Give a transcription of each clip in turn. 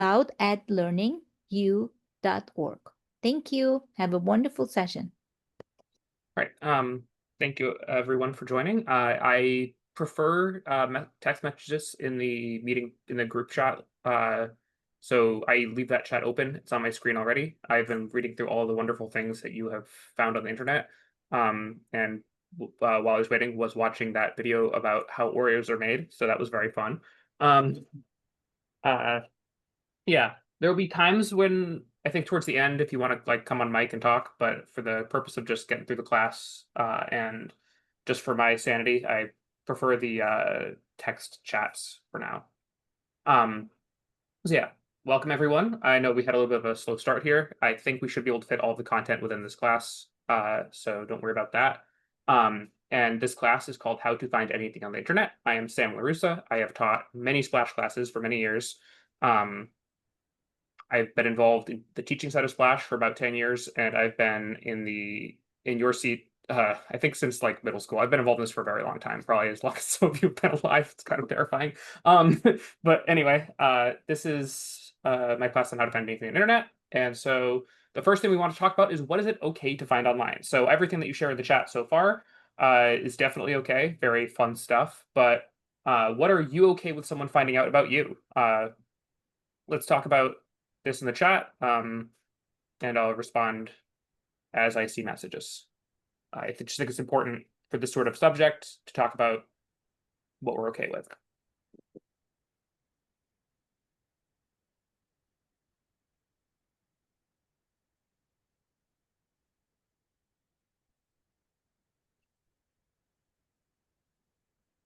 cloudaddlearningu.org. Thank you. Have a wonderful session. Right. Thank you everyone for joining. I prefer text messages in the meeting in the group chat. So I leave that chat open. It's on my screen already. I've been reading through all the wonderful things that you have found on the internet. And while I was waiting, was watching that video about how Oreos are made. So that was very fun. Um, uh, yeah, there will be times when I think towards the end, if you want to like come on mic and talk, but for the purpose of just getting through the class, and just for my sanity, I prefer the text chats for now. Um, so yeah, welcome everyone. I know we had a little bit of a slow start here. I think we should be able to fit all the content within this class, so don't worry about that. And this class is called How to Find Anything on the Internet. I am Sam LaRussa. I have taught many Splash classes for many years. I've been involved in the teaching side of Splash for about 10 years, and I've been in your seat, I think since like middle school. I've been involved in this for a very long time, probably as long as some of you have been alive. It's kind of terrifying. But anyway, this is my class on how to find anything on the internet. And so the first thing we want to talk about is what is it okay to find online? So everything that you share in the chat so far is definitely okay. Very fun stuff. But what are you okay with someone finding out about you? Let's talk about this in the chat, and I'll respond as I see messages. I just think it's important for this sort of subject to talk about what we're okay with.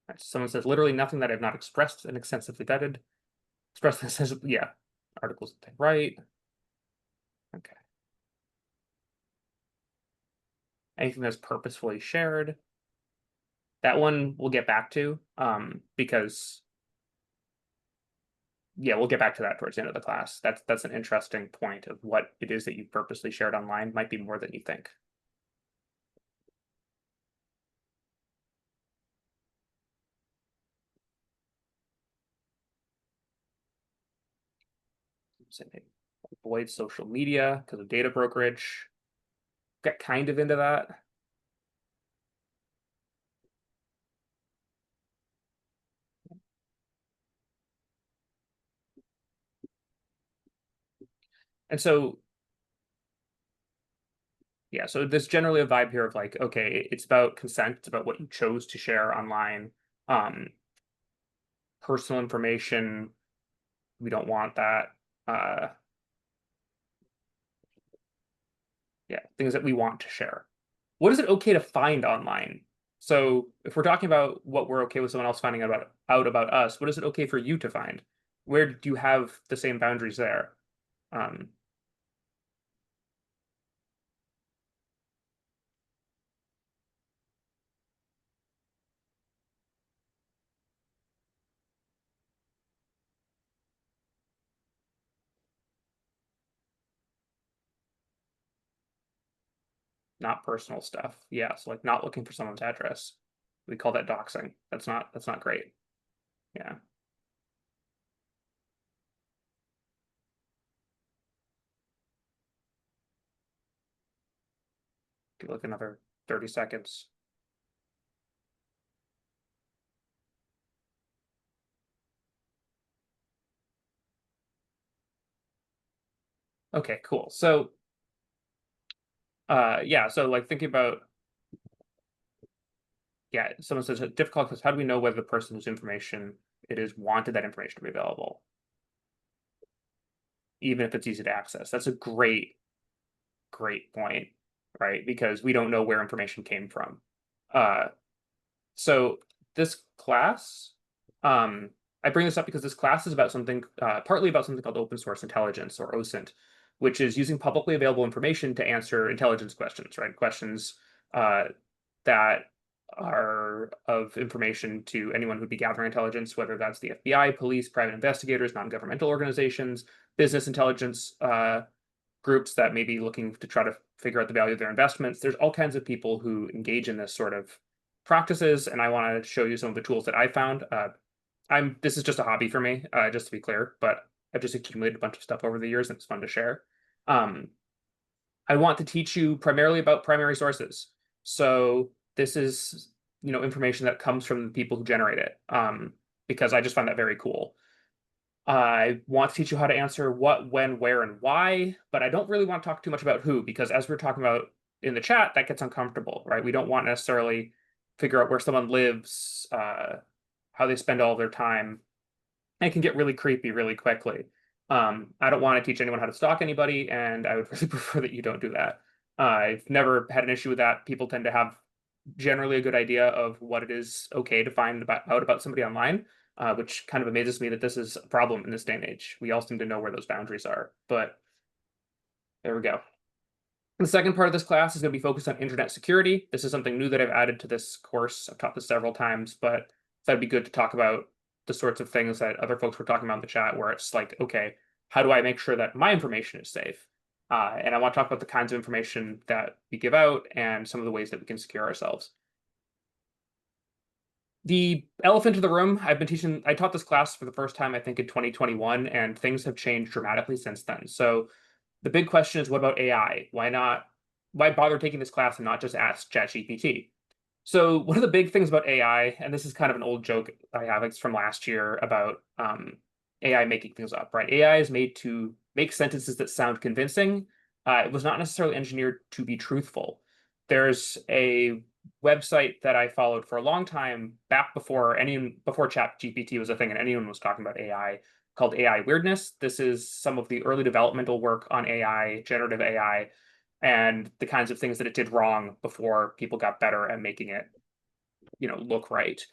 Right, someone says literally nothing that I've not expressed and extensively vetted. Expressed says, yeah, articles that they write. Okay. Anything that's purposefully shared. That one we'll get back to, because yeah, we'll get back to that towards the end of the class. That's an interesting point of what it is that you purposely shared online. Might be more than you think. Say avoid social media because of data brokerage. Get kind of into that. And so, yeah, so there's generally a vibe here of like, okay, it's about consent. It's about what you chose to share online. Personal information, we don't want that. Yeah, things that we want to share. What is it okay to find online? So if we're talking about what we're okay with someone else finding out about us, what is it okay for you to find? Where do you have the same boundaries there? Um, Not personal stuff. Yeah, so like not looking for someone's address. We call that doxing. That's not great. Yeah. Give like another 30 seconds. Okay, cool. So yeah, so like thinking about, yeah, someone says difficult because how do we know whether the person whose information it is wanted that information to be available? Even if it's easy to access. That's a great point, right? Because we don't know where information came from. Uh, so this class, I bring this up because this class is about something, partly about something called open source intelligence, or OSINT, which is using publicly available information to answer intelligence questions, right? Questions that are of information to anyone who'd be gathering intelligence, whether that's the FBI, police, private investigators, non-governmental organizations, business intelligence groups that may be looking to try to figure out the value of their investments. There's all kinds of people who engage in this sort of practices, and I want to show you some of the tools that I found. This is just a hobby for me, just to be clear, but I've just accumulated a bunch of stuff over the years, and it's fun to share. Um, I want to teach you primarily about primary sources. So this is, information that comes from the people who generate it, because I just find that very cool. I want to teach you how to answer what, when, where, and why, but I don't really want to talk too much about who, because as we're talking about in the chat, that gets uncomfortable, right? We don't want necessarily figure out where someone lives, how they spend all of their time. It can get really creepy really quickly. I don't want to teach anyone how to stalk anybody, and I would really prefer that you don't do that. I've never had an issue with that. People tend to have generally a good idea of what it is okay to find out about somebody online, which kind of amazes me that this is a problem in this day and age. We all seem to know where those boundaries are, but there we go. The second part of this class is going to be focused on internet security. This is something new that I've added to this course. I've taught this several times, but that'd be good to talk about the sorts of things that other folks were talking about in the chat, where it's like, okay, how do I make sure that my information is safe? And I want to talk about the kinds of information that we give out and some of the ways that we can secure ourselves. The elephant in the room, I taught this class for the first time, I think, in 2021, and things have changed dramatically since then. So the big question is, what about AI? Why bother taking this class and not just ask ChatGPT? So one of the big things about AI, and this is kind of an old joke I have, it's from last year about AI making things up, right? AI is made to make sentences that sound convincing. It was not necessarily engineered to be truthful. There's a website that I followed for a long time, back before ChatGPT was a thing and anyone was talking about AI, called AI Weirdness. This is some of the early developmental work on AI, generative AI, and the kinds of things that it did wrong before people got better at making it, look right.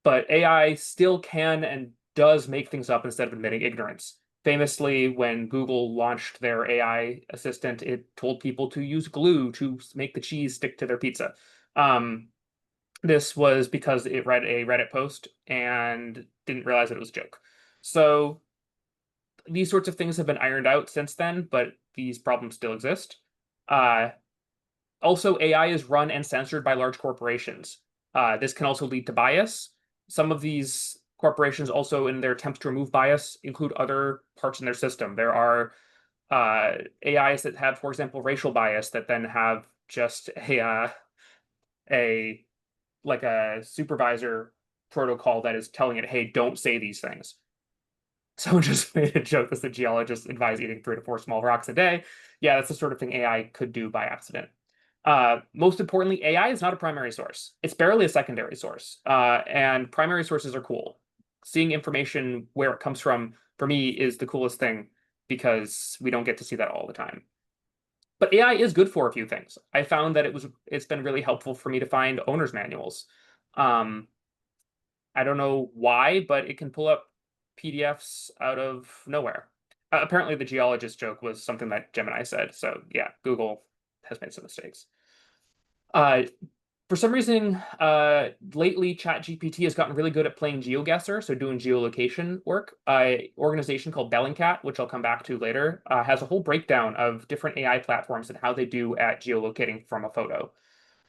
But AI still can and does make things up instead of admitting ignorance. Famously, when Google launched their AI assistant, it told people to use glue to make the cheese stick to their pizza. This was because it read a Reddit post and didn't realize that it was a joke. So these sorts of things have been ironed out since then, but these problems still exist. Uh, Also, AI is run and censored by large corporations. This can also lead to bias. Some of these corporations also, in their attempts to remove bias, include other parts in their system. There are AIs that have, for example, racial bias that then have just a like a supervisor protocol that is telling it, hey, don't say these things. Someone just made a joke that the geologists advise eating 3 to 4 small rocks a day. Yeah, that's the sort of thing AI could do by accident. Most importantly, AI is not a primary source. It's barely a secondary source. And primary sources are cool. Seeing information where it comes from, for me, is the coolest thing because we don't get to see that all the time. But AI is good for a few things. I found that it's been really helpful for me to find owner's manuals. Um, I don't know why, but it can pull up PDFs out of nowhere. Apparently, the geologist joke was something that Gemini said. So yeah, Google has made some mistakes. Uh, for some reason, lately, ChatGPT has gotten really good at playing GeoGuessr, so doing geolocation work. An organization called Bellingcat, which I'll come back to later, has a whole breakdown of different AI platforms and how they do at geolocating from a photo.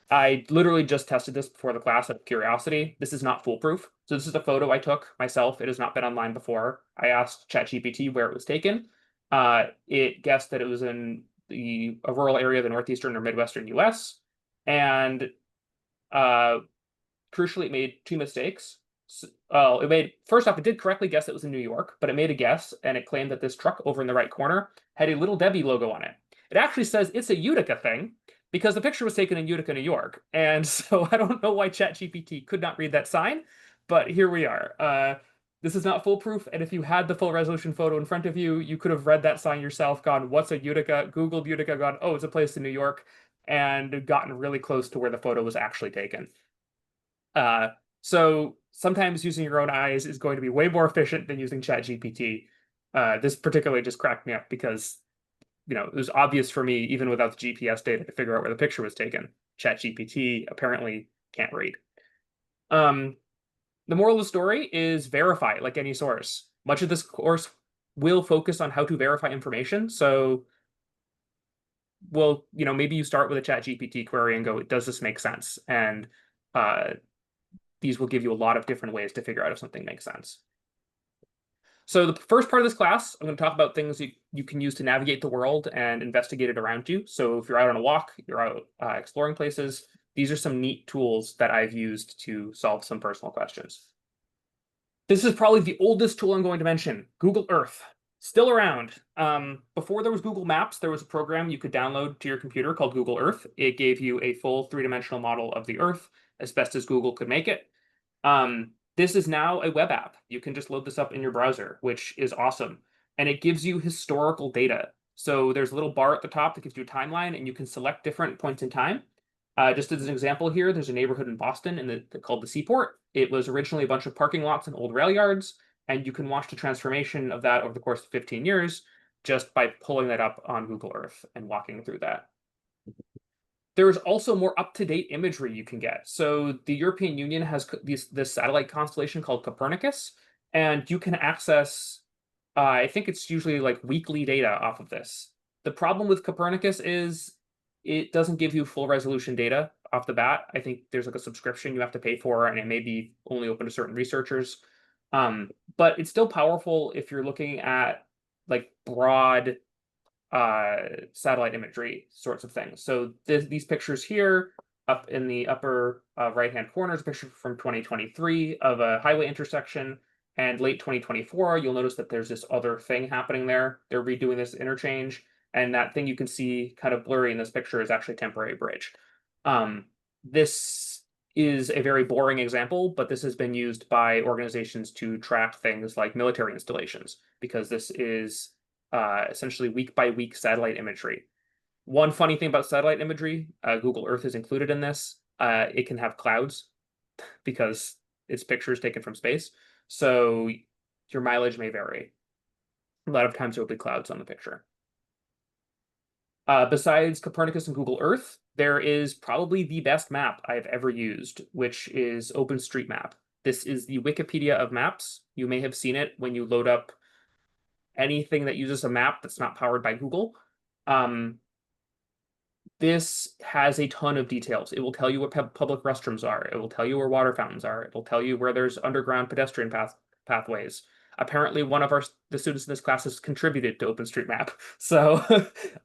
I literally just tested this before the class out of curiosity. This is not foolproof. So this is a photo I took myself. It has not been online before. I asked ChatGPT where it was taken. It guessed that it was in a rural area of the northeastern or midwestern US. And crucially, it made two mistakes. First off, it did correctly guess it was in New York, but it made a guess and it claimed that this truck over in the right corner had a Little Debbie logo on it. It actually says it's a Utica thing because the picture was taken in Utica, New York. And so I don't know why ChatGPT could not read that sign, but here we are. This is not foolproof, and if you had the full resolution photo in front of you, you could have read that sign yourself, gone, what's a Utica? Googled Utica, gone, oh, it's a place in New York, and gotten really close to where the photo was actually taken. So sometimes using your own eyes is going to be way more efficient than using ChatGPT. This particularly just cracked me up because, it was obvious for me, even without the GPS data, to figure out where the picture was taken. ChatGPT apparently can't read. The moral of the story is verify like any source. Much of this course will focus on how to verify information. So, maybe you start with a ChatGPT query and go, does this make sense? And these will give you a lot of different ways to figure out if something makes sense. So the first part of this class, I'm going to talk about things you can use to navigate the world and investigate it around you. So if you're out on a walk, you're out exploring places, these are some neat tools that I've used to solve some personal questions. This is probably the oldest tool I'm going to mention, Google Earth. Still around. Before there was Google Maps, there was a program you could download to your computer called Google Earth. It gave you a full three-dimensional model of the Earth, as best as Google could make it. This is now a web app. You can just load this up in your browser, which is awesome. And it gives you historical data. So there's a little bar at the top that gives you a timeline, and you can select different points in time. Just as an example here, there's a neighborhood in Boston called the Seaport. It was originally a bunch of parking lots and old rail yards, and you can watch the transformation of that over the course of 15 years just by pulling that up on Google Earth and walking through that. There is also more up-to-date imagery you can get. So the European Union has this satellite constellation called Copernicus, and you can access, I think it's usually like weekly data off of this. The problem with Copernicus is it doesn't give you full resolution data off the bat. I think there's like a subscription you have to pay for, and it may be only open to certain researchers. But it's still powerful if you're looking at like broad satellite imagery sorts of things. So these pictures here up in the upper right-hand corner is a picture from 2023 of a highway intersection. And late 2024, you'll notice that there's this other thing happening there. They're redoing this interchange. And that thing you can see kind of blurry in this picture is actually a temporary bridge. This is a very boring example, but this has been used by organizations to track things like military installations, because this is essentially week by week satellite imagery. One funny thing about satellite imagery, Google Earth is included in this. It can have clouds because it's pictures taken from space. So your mileage may vary. A lot of times there will be clouds on the picture. Besides Copernicus and Google Earth, there is probably the best map I've ever used, which is OpenStreetMap. This is the Wikipedia of maps. You may have seen it when you load up anything that uses a map that's not powered by Google. This has a ton of details. It will tell you where public restrooms are. It will tell you where water fountains are. It will tell you where there's underground pedestrian pathways. Apparently, one of the students in this class has contributed to OpenStreetMap. So,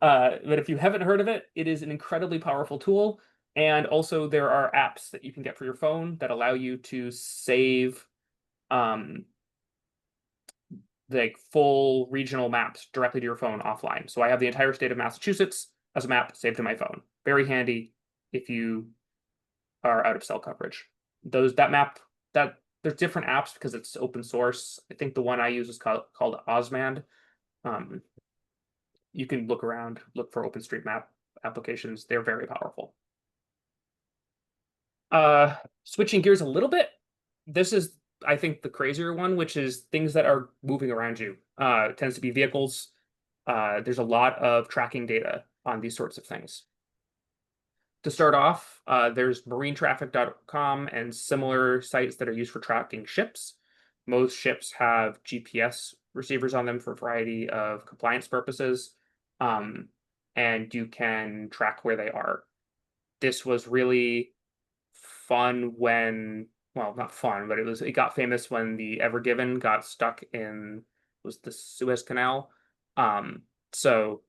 but if you haven't heard of it, it is an incredibly powerful tool. And also, there are apps that you can get for your phone that allow you to save like full regional maps directly to your phone offline. So I have the entire state of Massachusetts as a map saved to my phone. Very handy if you are out of cell coverage. There's different apps because it's open source. I think the one I use is called Osmand. You can look around, look for OpenStreetMap applications. They're very powerful. Switching gears a little bit, this is, I think, the crazier one, which is things that are moving around you. It tends to be vehicles. There's a lot of tracking data on these sorts of things. To start off, there's marinetraffic.com and similar sites that are used for tracking ships. Most ships have GPS receivers on them for a variety of compliance purposes, and you can track where they are. This was really fun when, well, not fun, but it got famous when the Ever Given got stuck in, was the Suez Canal. So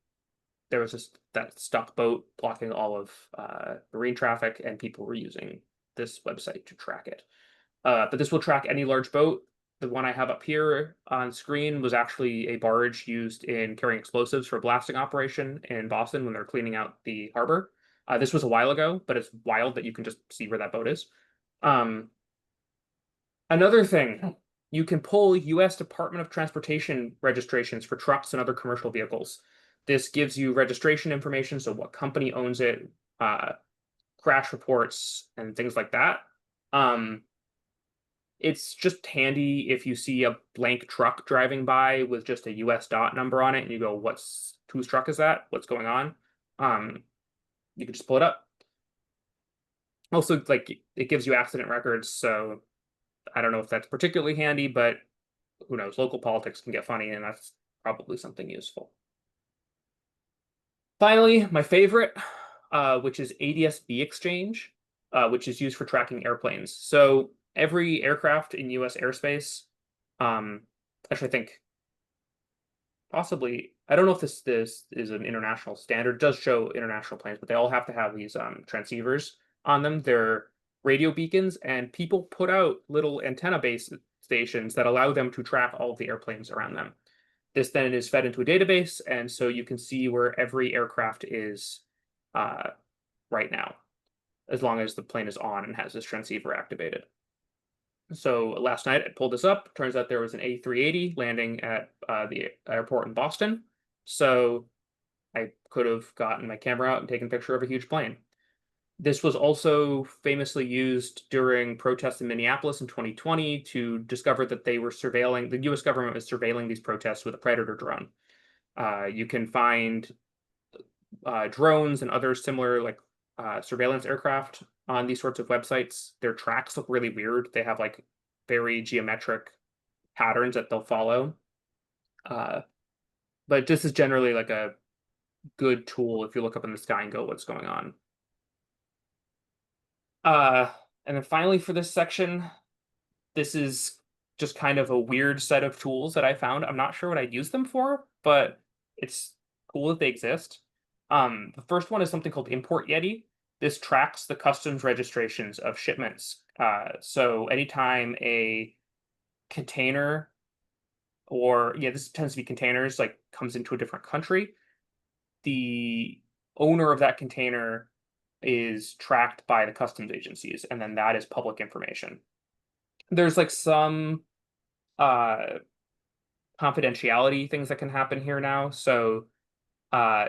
there was that stuck boat blocking all of marine traffic, and people were using this website to track it. But this will track any large boat. The one I have up here on screen was actually a barge used in carrying explosives for a blasting operation in Boston when they're cleaning out the harbor. This was a while ago, but it's wild that you can just see where that boat is. Another thing, you can pull U.S. Department of Transportation registrations for trucks and other commercial vehicles. This gives you registration information, so what company owns it, crash reports, and things like that. It's just handy if you see a blank truck driving by with just a US dot number on it, and you go, whose truck is that? What's going on? You can just pull it up. Also, like, it gives you accident records, so I don't know if that's particularly handy, but who knows? Local politics can get funny, and that's probably something useful. Finally, my favorite, which is ADS-B Exchange, which is used for tracking airplanes. So every aircraft in US airspace actually, I think possibly, I don't know if this is an international standard. It does show international planes, but they all have to have these transceivers on them. They're radio beacons, and people put out little antenna base stations that allow them to track all of the airplanes around them. This then is fed into a database, and so you can see where every aircraft is uh, right now, as long as the plane is on and has this transceiver activated. So last night I pulled this up. Turns out there was an A380 landing at the airport in Boston. So I could have gotten my camera out and taken a picture of a huge plane. This was also famously used during protests in Minneapolis in 2020 to discover that they were surveilling, the US government was surveilling these protests with a Predator drone. You can find drones and other similar like surveillance aircraft on these sorts of websites. Their tracks look really weird. They have like very geometric patterns that they'll follow. Uh, but this is generally like a good tool if you look up in the sky and go, what's going on? Uh, and then finally for this section, this is just kind of a weird set of tools that I found. I'm not sure what I'd use them for, but it's cool that they exist. The first one is something called Import Yeti. This tracks the customs registrations of shipments. So anytime a container, or yeah, this tends to be containers, like comes into a different country, the owner of that container is tracked by the customs agencies, and then that is public information. There's like some uh confidentiality things that can happen here now. So uh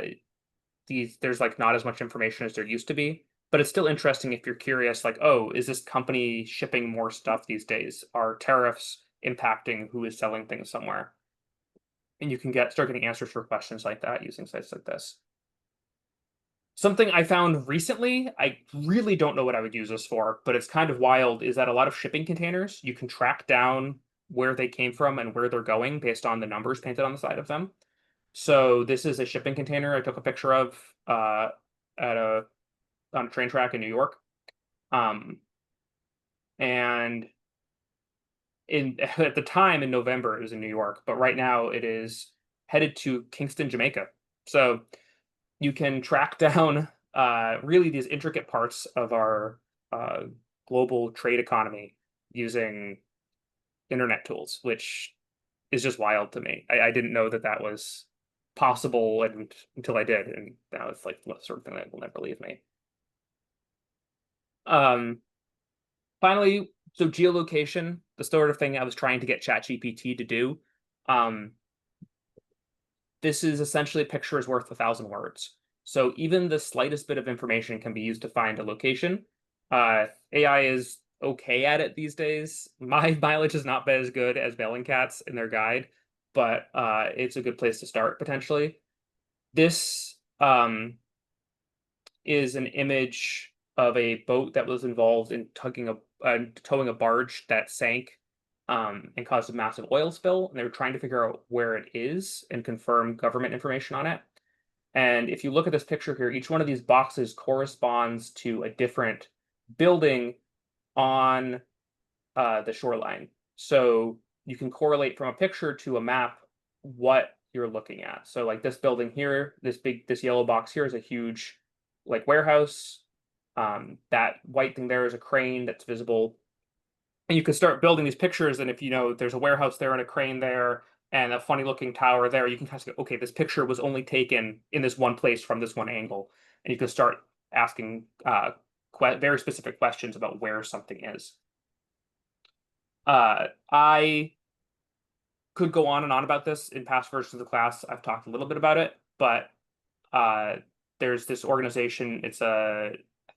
there's like not as much information as there used to be, but it's still interesting if you're curious, like, oh, is this company shipping more stuff these days? Are tariffs impacting who is selling things somewhere? And you can start getting answers for questions like that using sites like this. Something I found recently, I really don't know what I would use this for, but it's kind of wild, is that a lot of shipping containers, you can track down where they came from and where they're going based on the numbers painted on the side of them. So this is a shipping container I took a picture of at a on a train track in New York. Um, and in at the time in November it was in New York, but right now it is headed to Kingston, Jamaica. So you can track down really these intricate parts of our uh, global trade economy using internet tools, which is just wild to me. I didn't know that that was possible until I did, and now it's like the sort of thing that will never leave me. Um, Finally, so geolocation, the sort of thing I was trying to get ChatGPT to do. Um, this is essentially a picture is worth 1,000 words. So even the slightest bit of information can be used to find a location. AI is okay at it these days. My mileage has not been as good as Bellingcat's in their guide, but it's a good place to start potentially. This is an image of a boat that was involved in towing a barge that sank and caused a massive oil spill. And they were trying to figure out where it is and confirm government information on it. And if you look at this picture here, each one of these boxes corresponds to a different building on the shoreline. So you can correlate from a picture to a map what you're looking at. So like this building here, this yellow box here is a huge like warehouse. That white thing there is a crane that's visible. And you can start building these pictures. And if you know there's a warehouse there and a crane there and a funny looking tower there, you can kind of go, okay, this picture was only taken in this one place from this one angle. And you can start asking very specific questions about where something is. I could go on and on about this in past versions of the class. I've talked a little bit about it, but uh, there's this organization. I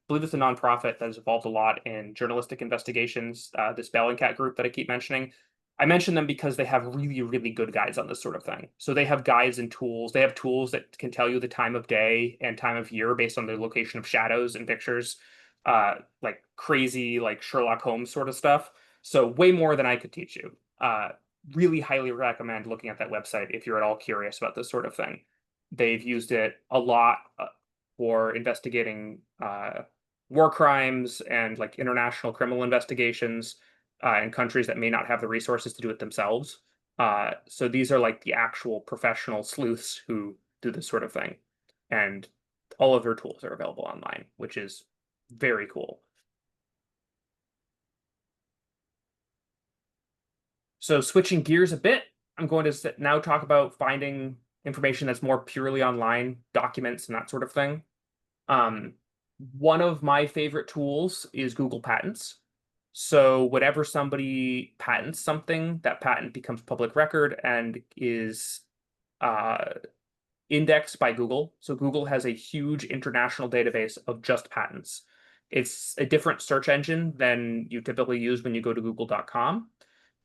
believe it's a nonprofit that has evolved a lot in journalistic investigations. This Bellingcat group that I keep mentioning. I mention them because they have really, really good guides on this sort of thing. So they have guides and tools. They have tools that can tell you the time of day and time of year based on the location of shadows and pictures, like crazy, like Sherlock Holmes sort of stuff. So way more than I could teach you. Really highly recommend looking at that website if you're at all curious about this sort of thing. They've used it a lot for investigating war crimes and like international criminal investigations in countries that may not have the resources to do it themselves. So these are like the actual professional sleuths who do this sort of thing. And all of their tools are available online, which is very cool. So switching gears a bit, I'm going to now talk about finding information that's more purely online, documents and that sort of thing. Um, one of my favorite tools is Google Patents. So whenever somebody patents something, that patent becomes public record and is uh, indexed by Google. So Google has a huge international database of just patents. It's a different search engine than you typically use when you go to google.com.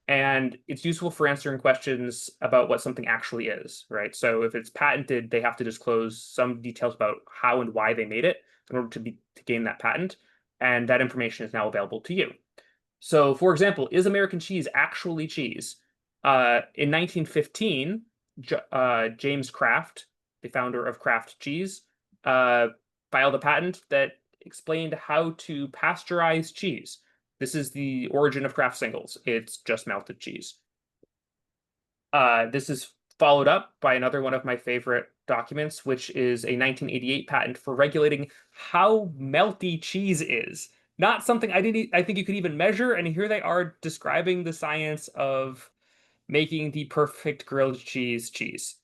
And it's useful for answering questions about what something actually is, right? So if it's patented, they have to disclose some details about how and why they made it in order to gain that patent. And that information is now available to you. So, for example, is American cheese actually cheese? In 1915, James Kraft, the founder of Kraft Cheese, uh, filed a patent that explained how to pasteurize cheese. This is the origin of Kraft singles. It's just melted cheese. This is followed up by another one of my favorite documents, which is a 1988 patent for regulating how melty cheese is. Not something I think you could even measure, and here they are describing the science of making the perfect grilled cheese.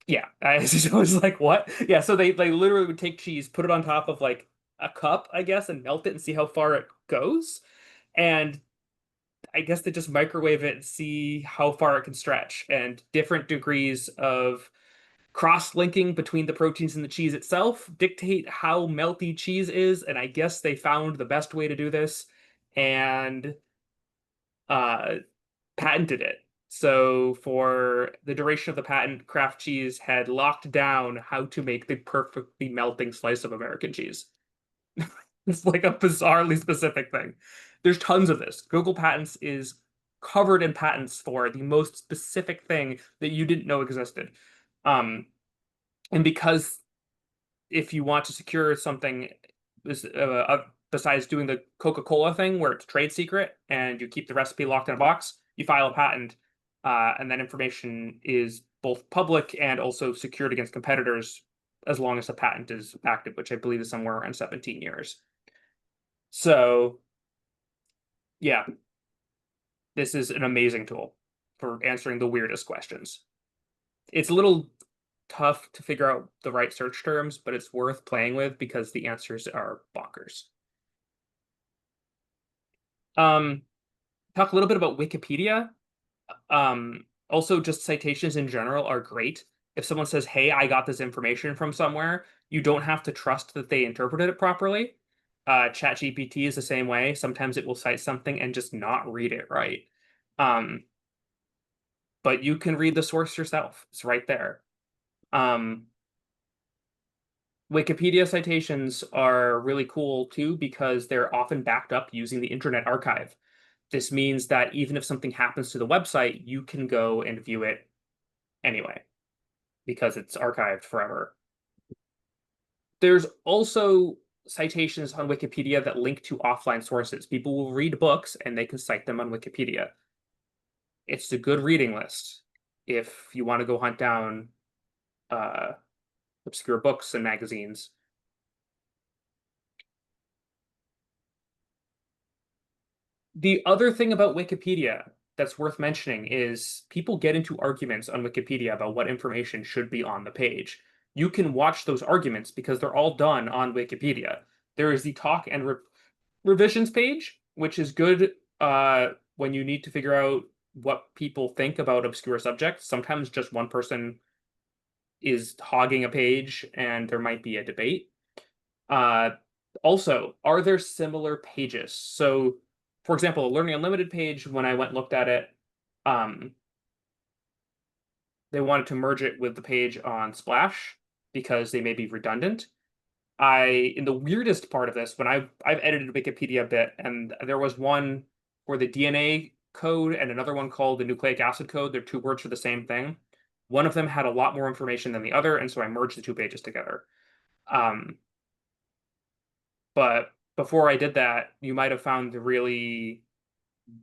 Yeah, I was like, what? Yeah, so they literally would take cheese, put it on top of like a cup, I guess, and melt it and see how far it goes. And I guess they just microwave it and see how far it can stretch, and different degrees of cross-linking between the proteins in the cheese itself dictate how melty cheese is, and I guess they found the best way to do this and uh, patented it. So for the duration of the patent, Kraft Cheese had locked down how to make the perfectly melting slice of American cheese. It's like a bizarrely specific thing. There's tons of this. Google Patents is covered in patents for the most specific thing that you didn't know existed. Um, and because if you want to secure something besides doing the Coca-Cola thing where it's trade secret and you keep the recipe locked in a box, you file a patent, and that information is both public and also secured against competitors as long as the patent is active, which I believe is somewhere around 17 years. So, yeah, this is an amazing tool for answering the weirdest questions. It's a little tough to figure out the right search terms, but it's worth playing with because the answers are bonkers. Um, talk a little bit about Wikipedia. Also, just citations in general are great. If someone says, "Hey, I got this information from somewhere," you don't have to trust that they interpreted it properly. ChatGPT is the same way. Sometimes it will cite something and just not read it right. Um, but you can read the source yourself. It's right there. Um, Wikipedia citations are really cool too because they're often backed up using the Internet Archive. This means that even if something happens to the website, you can go and view it anyway because it's archived forever. There's also citations on Wikipedia that link to offline sources. People will read books and they can cite them on Wikipedia. It's a good reading list if you want to go hunt down uh, obscure books and magazines. The other thing about Wikipedia that's worth mentioning is people get into arguments on Wikipedia about what information should be on the page. You can watch those arguments because they're all done on Wikipedia. There is the talk and revisions page, which is good when you need to figure out what people think about obscure subjects. Sometimes just one person is hogging a page and there might be a debate. Uh, Also, are there similar pages? So, for example, a Learning Unlimited page, when I went and looked at it, um, they wanted to merge it with the page on Splash because they may be redundant. In the weirdest part of this, when I've edited Wikipedia a bit, and there was one for the DNA code and another one called the nucleic acid code. They're two words for the same thing. One of them had a lot more information than the other, and so I merged the two pages together. Um, but before I did that, you might have found the really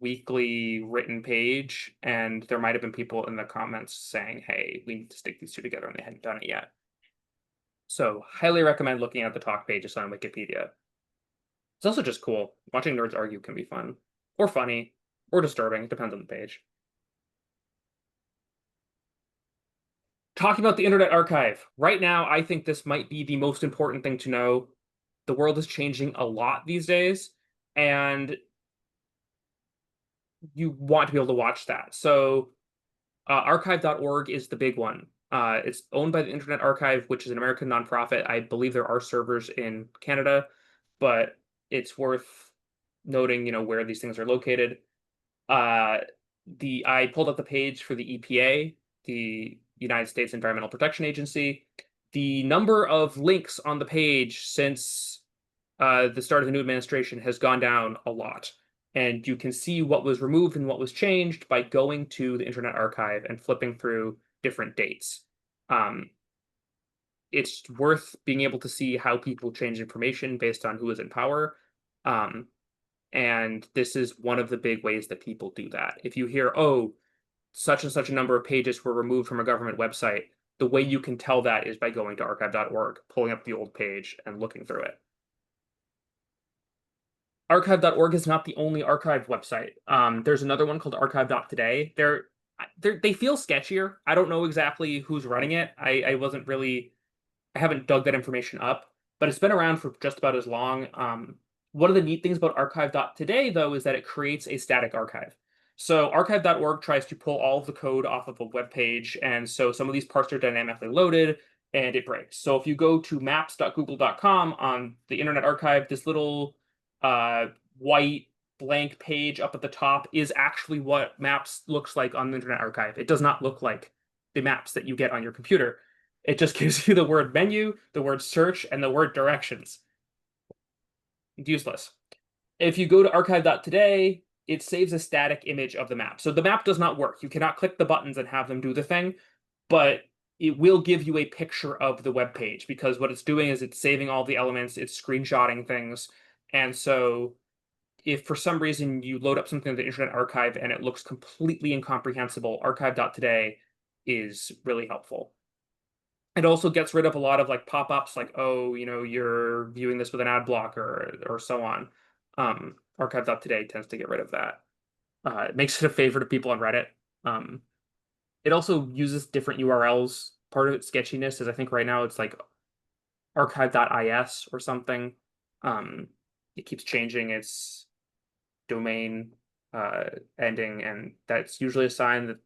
weekly written page, and there might have been people in the comments saying, "Hey, we need to stick these two together," and they hadn't done it yet. So, highly recommend looking at the talk pages on Wikipedia. It's also just cool. Watching nerds argue can be fun, or funny, or disturbing. It depends on the page. Talking about the Internet Archive. Right now, I think this might be the most important thing to know. The world is changing a lot these days, and you want to be able to watch that. So, archive.org is the big one. It's owned by the Internet Archive, which is an American nonprofit. I believe there are servers in Canada, but it's worth noting, where these things are located. Uh, the I pulled up the page for the EPA, the United States Environmental Protection Agency. The number of links on the page since the start of the new administration has gone down a lot. And you can see what was removed and what was changed by going to the Internet Archive and flipping through different dates. Um, it's worth being able to see how people change information based on who is in power. Um, and this is one of the big ways that people do that. If you hear, oh, such and such a number of pages were removed from a government website, the way you can tell that is by going to archive.org, pulling up the old page, and looking through it. Archive.org is not the only archive website. There's another one called archive.today. They feel sketchier. I don't know exactly who's running it. I haven't dug that information up, but it's been around for just about as long. One of the neat things about archive.today, though, is that it creates a static archive. So archive.org tries to pull all of the code off of a web page, and so some of these parts are dynamically loaded, and it breaks. So if you go to maps.google.com on the Internet Archive, this little white blank page up at the top is actually what Maps looks like on the Internet Archive. It does not look like the maps that you get on your computer. It just gives you the word menu, the word search, and the word directions. Useless. If you go to archive.today, it saves a static image of the map. So the map does not work. You cannot click the buttons and have them do the thing, but it will give you a picture of the web page, because what it's doing is it's saving all the elements, it's screenshotting things. And so if for some reason you load up something in the Internet Archive and it looks completely incomprehensible, archive.today is really helpful. It also gets rid of a lot of like pop-ups like, oh, you're viewing this with an ad blocker or so on. Archive.today tends to get rid of that. It makes it a favorite of people on Reddit. Um, it also uses different URLs. Part of its sketchiness is I think right now it's like archive.is or something. It keeps changing its domain ending, and that's usually a sign that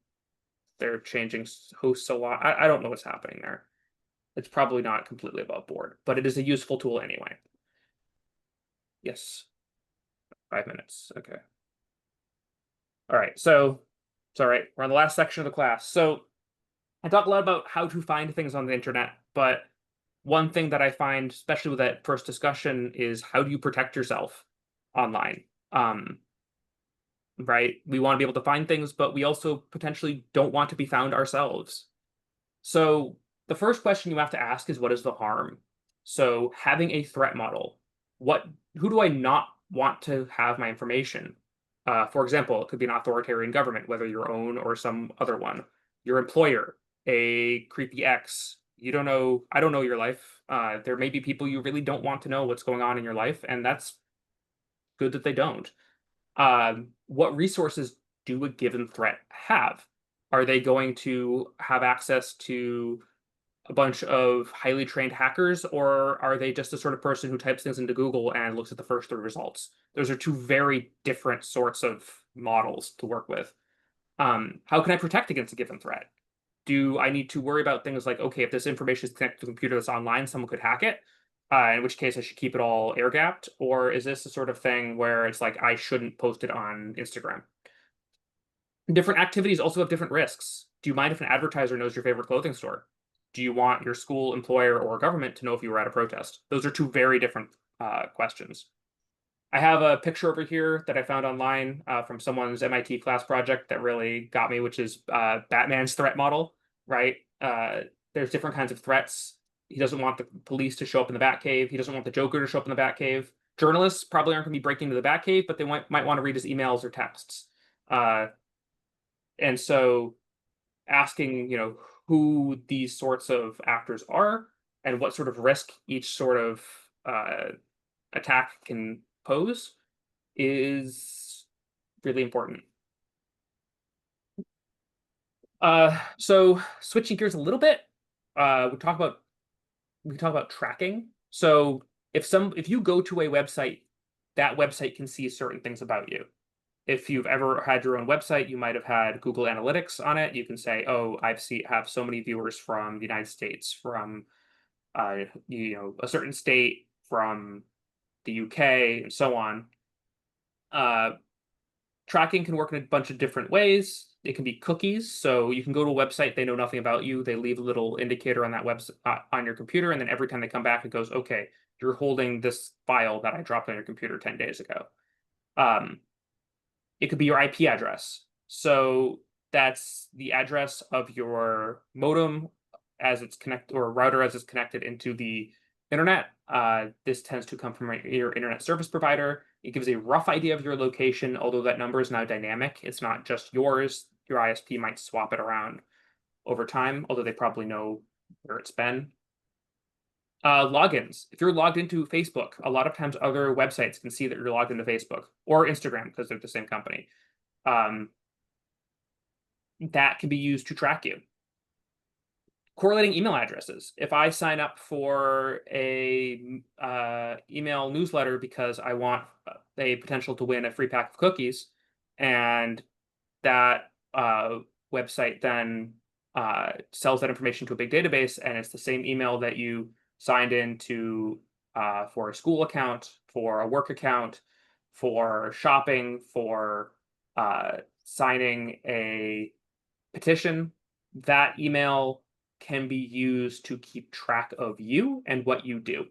they're changing hosts a lot. I don't know what's happening there. It's probably not completely above board, but it is a useful tool anyway. Yes. 5 minutes. Okay. All right. So it's all right. We're on the last section of the class. So I talk a lot about how to find things on the internet, but one thing that I find, especially with that first discussion, is how do you protect yourself online? Right? We want to be able to find things, but we also potentially don't want to be found ourselves. So the first question you have to ask is, what is the harm? So having a threat model, who do I not want to have my information? For example, it could be an authoritarian government, whether your own or some other one. Your employer, a creepy ex. I don't know your life. There may be people you really don't want to know what's going on in your life, and that's good that they don't. What resources do a given threat have? Are they going to have access to a bunch of highly trained hackers, or are they just the sort of person who types things into Google and looks at the first 3 results? Those are two very different sorts of models to work with. How can I protect against a given threat? Do I need to worry about things like, okay, if this information is connected to a computer that's online, someone could hack it, in which case I should keep it all air gapped? Or is this the sort of thing where it's like I shouldn't post it on Instagram? Different activities also have different risks. Do you mind if an advertiser knows your favorite clothing store? Do you want your school, employer, or government to know if you were at a protest? Those are two very different questions. I have a picture over here that I found online from someone's MIT class project that really got me, which is Batman's threat model, right? There's different kinds of threats. He doesn't want the police to show up in the Batcave. He doesn't want the Joker to show up in the Batcave. Journalists probably aren't going to be breaking into the Batcave, but they might want to read his emails or texts. And so asking, who these sorts of actors are and what sort of risk each sort of attack can pose is really important. So switching gears a little bit, we can talk about tracking. So if you go to a website, that website can see certain things about you. If you've ever had your own website, you might have had Google Analytics on it. You can say, "Oh, have so many viewers from the United States, from a certain state, from the UK, and so on." Uh, Tracking can work in a bunch of different ways. It can be cookies, so you can go to a website, they know nothing about you, they leave a little indicator on that website on your computer, and then every time they come back, it goes, "Okay, you're holding this file that I dropped on your computer 10 days ago." Um, it could be your IP address. So that's the address of your modem as it's connected, or router as it's connected into the internet. This tends to come from your internet service provider. It gives a rough idea of your location, although that number is now dynamic. It's not just yours. Your ISP might swap it around over time, although they probably know where it's been. Logins. If you're logged into Facebook, a lot of times other websites can see that you're logged into Facebook or Instagram because they're the same company. Um, that can be used to track you. Correlating email addresses. If I sign up for a email newsletter because I want a potential to win a free pack of cookies, and that website then sells that information to a big database, and it's the same email that you signed into for a school account, for a work account, for shopping, for signing a petition, that email can be used to keep track of you and what you do.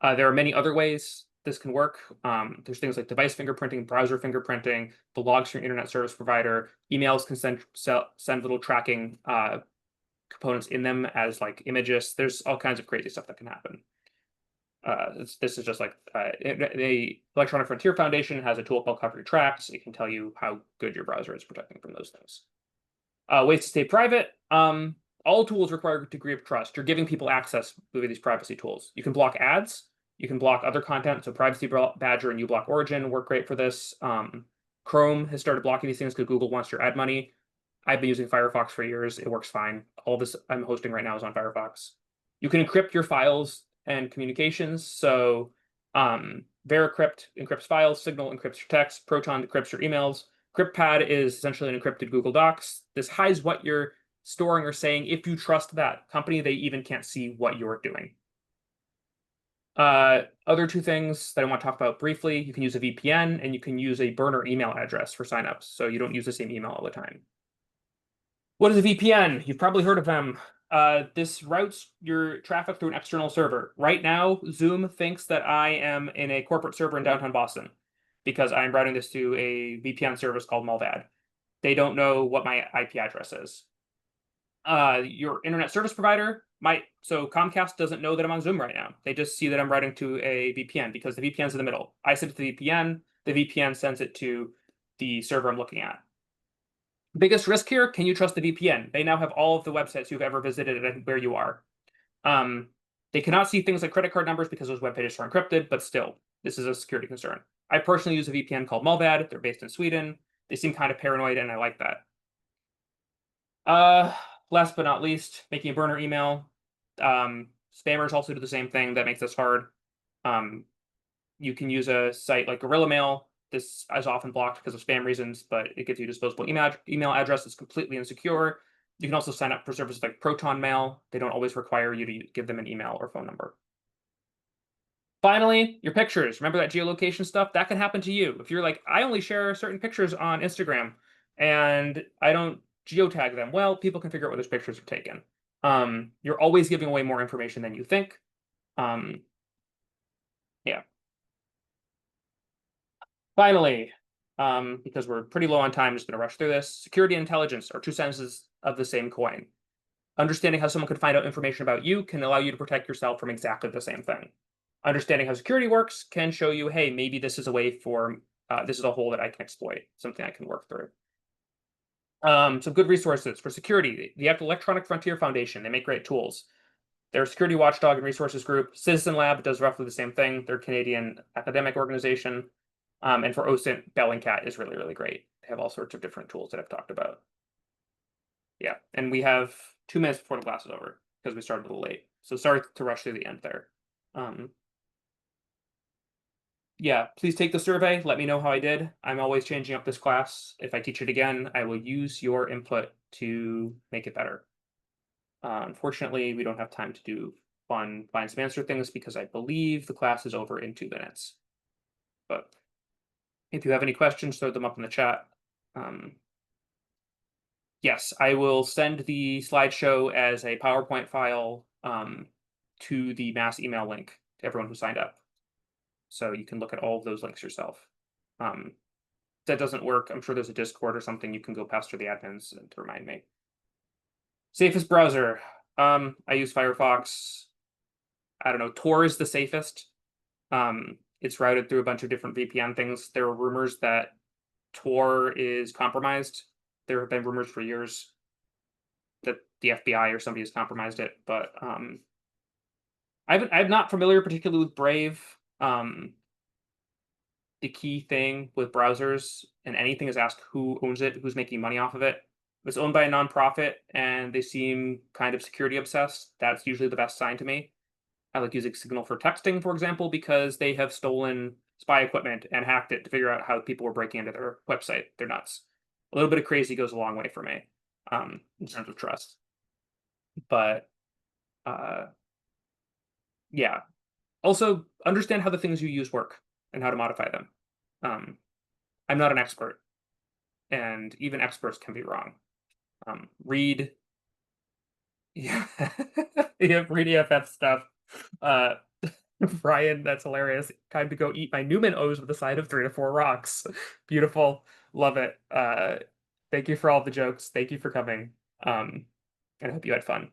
There are many other ways this can work. There's things like device fingerprinting, browser fingerprinting, the logs from your internet service provider. Emails can send little tracking components in them as like images. There's all kinds of crazy stuff that can happen. This is just like the Electronic Frontier Foundation has a tool called Cover Your Tracks. It can tell you how good your browser is protecting from those things. Ways to stay private. All tools require a degree of trust. You're giving people access with these privacy tools. You can block ads. You can block other content. So Privacy Badger and uBlock Origin work great for this. Chrome has started blocking these things because Google wants your ad money. I've been using Firefox for years. It works fine. All this I'm hosting right now is on Firefox. You can encrypt your files and communications. So Veracrypt encrypts files, Signal encrypts your text, Proton encrypts your emails. CryptPad is essentially an encrypted Google Docs. This hides what you're storing or saying. If you trust that company, they even can't see what you're doing. Other two things that I want to talk about briefly, you can use a VPN and you can use a burner email address for signups, so you don't use the same email all the time. What is a VPN? You've probably heard of them. This routes your traffic through an external server. Right now, Zoom thinks that I am in a corporate server in downtown Boston because I'm routing this to a VPN service called Mulvad. They don't know what my IP address is. Your internet service provider so Comcast doesn't know that I'm on Zoom right now. They just see that I'm routing to a VPN because the VPN's in the middle. I send it to the VPN sends it to the server I'm looking at. Biggest risk here, can you trust the VPN? They now have all of the websites you've ever visited and where you are. They cannot see things like credit card numbers because those web pages are encrypted, but still, this is a security concern. I personally use a VPN called Mulvad. They're based in Sweden. They seem kind of paranoid, and I like that. Last but not least, making a burner email. Spammers also do the same thing. That makes this hard. You can use a site like Gorilla Mail. This is often blocked because of spam reasons, but it gives you disposable email address. It's completely insecure. You can also sign up for services like Proton Mail. They don't always require you to give them an email or phone number. Finally, your pictures. Remember that geolocation stuff? That can happen to you. If you're like, I only share certain pictures on Instagram and I don't geotag them, well, people can figure out where those pictures are taken. You're always giving away more information than you think. Yeah. Finally, because we're pretty low on time, just going to rush through this. Security and intelligence are two senses of the same coin. Understanding how someone could find out information about you can allow you to protect yourself from exactly the same thing. Understanding how security works can show you, hey, maybe this is a way for this is a hole that I can exploit, something I can work through. Some good resources for security. The Electronic Frontier Foundation, they make great tools. Their security watchdog and resources group, Citizen Lab, does roughly the same thing. They're a Canadian academic organization. And for OSINT, Bellingcat is really, really great. They have all sorts of different tools that I've talked about. Yeah, and we have 2 minutes before the class is over because we started a little late. So sorry to rush through the end there. Um, yeah, please take the survey. Let me know how I did. I'm always changing up this class. If I teach it again, I will use your input to make it better. Unfortunately, we don't have time to do fun find some answer things because I believe the class is over in 2 minutes. But if you have any questions, throw them up in the chat. Um, yes, I will send the slideshow as a PowerPoint file to the mass email link to everyone who signed up. So you can look at all of those links yourself. If that doesn't work, I'm sure there's a Discord or something you can go past through the admins to remind me. Safest browser. I use Firefox. I don't know. Tor is the safest. It's routed through a bunch of different VPN things. There are rumors that Tor is compromised. There have been rumors for years that the FBI or somebody has compromised it, but I'm not familiar particularly with Brave. The key thing with browsers and anything is ask who owns it, who's making money off of it. If it's owned by a nonprofit and they seem kind of security obsessed, that's usually the best sign to me. I like using Signal for texting, for example, because they have stolen spy equipment and hacked it to figure out how people were breaking into their website. They're nuts. A little bit of crazy goes a long way for me in terms of trust. But uh, yeah, also understand how the things you use work and how to modify them. I'm not an expert, and even experts can be wrong. Read, yeah, yeah, read EFF stuff. Uh, Brian, that's hilarious. Time to go eat my Newman O's with a side of 3 to 4 rocks. Beautiful. Love it. Thank you for all the jokes. Thank you for coming. And I hope you had fun.